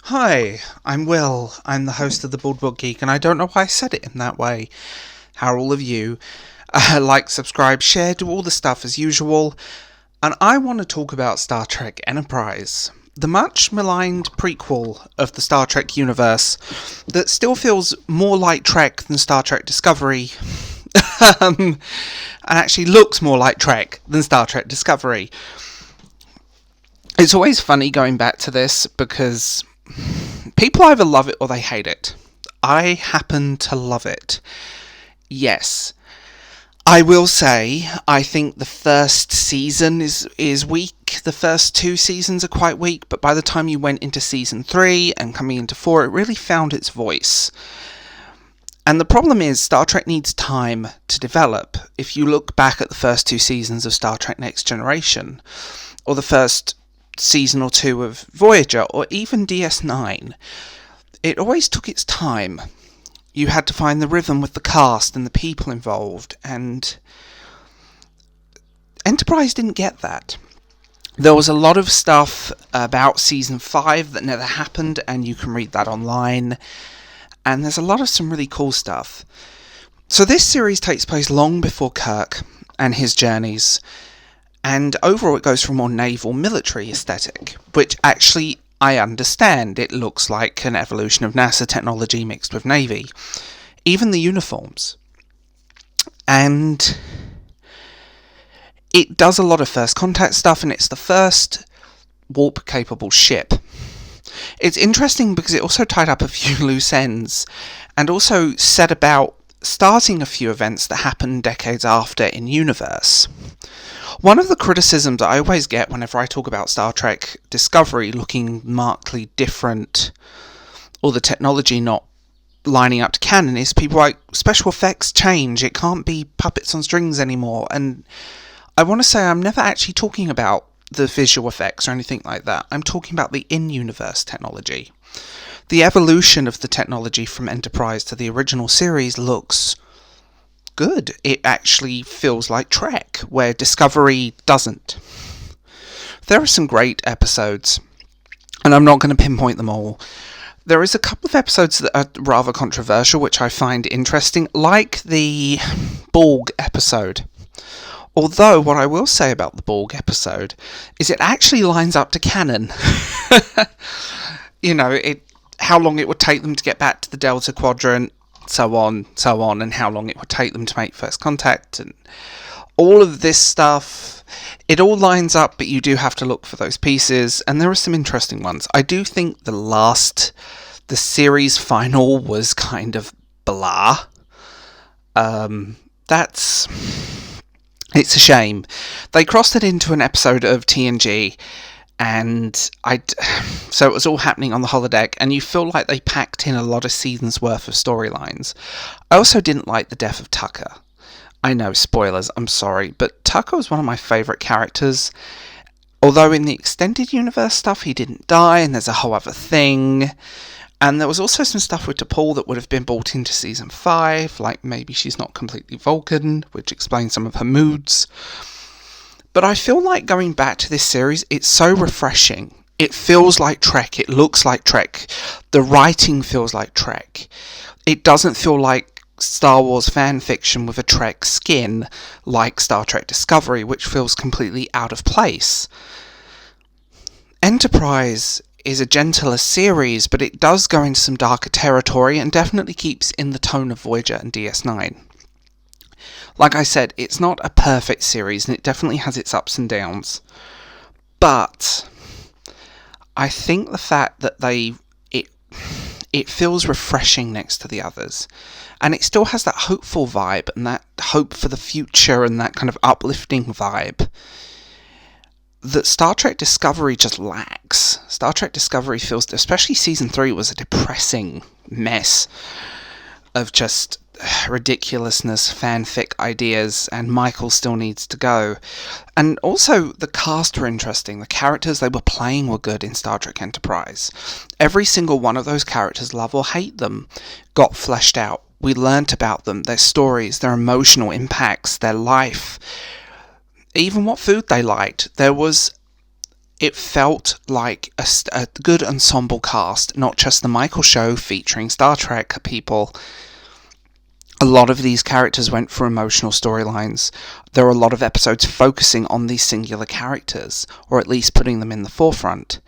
Hi, I'm Will. I'm the host of the Boardwalk Geek, and I don't know why I said it in that way. How are all of you? Like, subscribe, share, do all the stuff as usual. And I want to talk about Star Trek Enterprise, the much maligned prequel of the Star Trek universe that still feels more like Trek than Star Trek Discovery. And actually looks more like Trek than Star Trek Discovery. It's always funny going back to this because people either love it or they hate it. I happen to love it. Yes. I will say, I think the first season is weak. The first 2 seasons are quite weak, but by the time you went into season 3 and coming into 4, it really found its voice. And the problem is, Star Trek needs time to develop. If you look back at the first 2 seasons of Star Trek Next Generation, or the first season or 2 of Voyager, or even DS9, it always took its time. You had to find the rhythm with the cast and the people involved, and Enterprise didn't get that. There was a lot of stuff about season 5 that never happened, and you can read that online, and there's a lot of some really cool stuff. So this series takes place long before Kirk and his journeys, and overall it goes for a more naval military aesthetic, which actually I understand. It looks like an evolution of NASA technology mixed with Navy. Even the uniforms. And it does a lot of first contact stuff, and it's the first warp-capable ship. It's interesting because it also tied up a few loose ends, and also set about starting a few events that happened decades after in universe. One of the criticisms I always get whenever I talk about Star Trek Discovery looking markedly different, or the technology not lining up to canon, is people like, special effects change, it can't be puppets on strings anymore. And I want to say I'm never actually talking about the visual effects or anything like that. I'm talking about the in-universe technology. The evolution of the technology from Enterprise to the original series looks good. It actually feels like Trek, where Discovery doesn't. There are some great episodes, and I'm not going to pinpoint them all. There is a couple of episodes that are rather controversial, which I find interesting, like the Borg episode. Although, what I will say about the Borg episode is it actually lines up to canon. You know, how long it would take them to get back to the Delta Quadrant, so on, and how long it would take them to make first contact, and all of this stuff. It all lines up, but you do have to look for those pieces, and there are some interesting ones. I do think the series final was kind of blah. It's a shame. They crossed it into an episode of TNG, and so it was all happening on the holodeck, and you feel like they packed in a lot of seasons worth of storylines. I also didn't like the death of Tucker. I know, spoilers, I'm sorry, but Tucker was one of my favourite characters. Although in the extended universe stuff he didn't die, and there's a whole other thing. And there was also some stuff with T'Pol that would have been brought into season 5, like maybe she's not completely Vulcan, which explains some of her moods. But I feel like going back to this series, it's so refreshing. It feels like Trek, it looks like Trek, the writing feels like Trek. It doesn't feel like Star Wars fan fiction with a Trek skin, like Star Trek Discovery, which feels completely out of place. Enterprise is a gentler series, but it does go into some darker territory and definitely keeps in the tone of Voyager and DS9. Like I said, it's not a perfect series, and it definitely has its ups and downs. But I think the fact that it feels refreshing next to the others, and it still has that hopeful vibe and that hope for the future and that kind of uplifting vibe that Star Trek Discovery just lacks. Star Trek Discovery feels, especially season 3, was a depressing mess of just ridiculousness, fanfic ideas, and Michael still needs to go. And also, the cast were interesting. The characters they were playing were good in Star Trek Enterprise. Every single one of those characters, love or hate them, got fleshed out. We learnt about them, their stories, their emotional impacts, their life, even what food they liked. It felt like a good ensemble cast, not just the Michael show featuring Star Trek people. A lot of these characters went for emotional storylines. There are a lot of episodes focusing on these singular characters, or at least putting them in the forefront.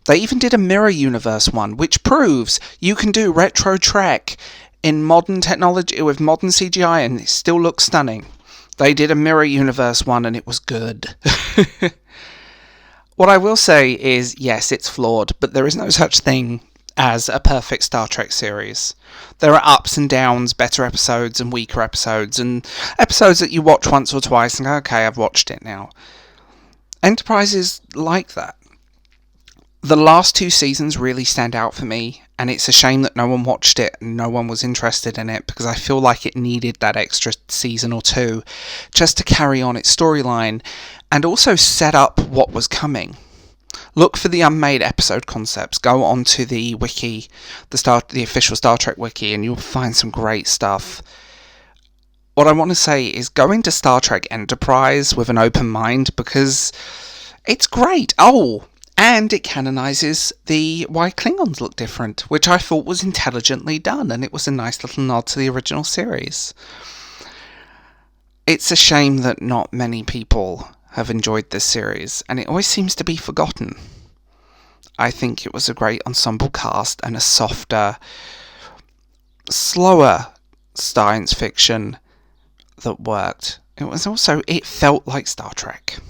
They even did a mirror universe one, which proves you can do retro Trek in modern technology with modern CGI and it still looks stunning. They did a mirror universe one and it was good. What I will say is, yes, it's flawed, but there is no such thing as a perfect Star Trek series. There are ups and downs, better episodes and weaker episodes, and episodes that you watch once or twice and go, okay, I've watched it now. Enterprise is like that. The last 2 seasons really stand out for me, and it's a shame that no one watched it and no one was interested in it, because I feel like it needed that extra season or 2 just to carry on its storyline and also set up what was coming. Look for the unmade episode concepts. Go onto the wiki, the official Star Trek wiki, and you'll find some great stuff. What I want to say is go into Star Trek Enterprise with an open mind, because it's great. Oh, and it canonizes why Klingons look different, which I thought was intelligently done, and it was a nice little nod to the original series. It's a shame that not many people have enjoyed this series, and it always seems to be forgotten. I think it was a great ensemble cast and a softer, slower science fiction that worked. It felt like Star Trek.